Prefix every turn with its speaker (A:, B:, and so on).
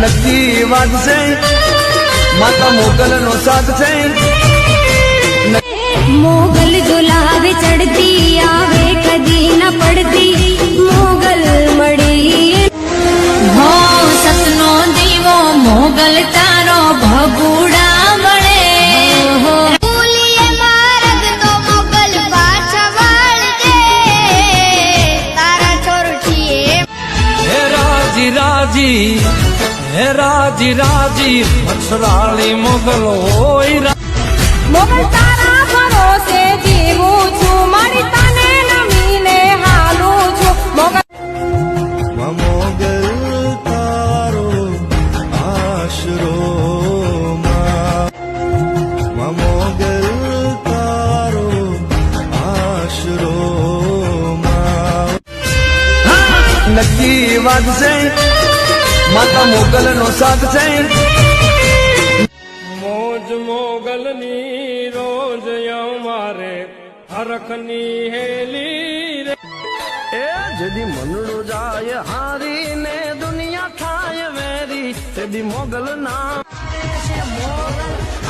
A: નક્કી વાત છે માતા મોગલ નો સાથ છે
B: મોગલ ઝુલાવે ચડતી આવે કદી ન પડતી મોગલ મળી હો સતનો દીવો મોગલ તારો ભગુડા મળે હો ભૂલીએ મારગ તો મોગલ પાછા વાળજે તારા છોરઠીએ
A: હે રાજી રાજી હે રાજી રાજી મચ્છરાળી મોગલ હોય
B: મોગલ તારા ભરોસે જીવું છું મારી તને નમીને હાલું છું મોગલ
A: મોગલ તારો આશરો મોગલ તારો આશરો નક્કી વાત છે માતા મોગલ નો સાથ છે મોજ મોગલ ની રોજ અમારે હરખની હેલી રે એ જેદી મનડો જાય હારી ને દુનિયા થાય વેરી તેદી મોગલ ના મોગલ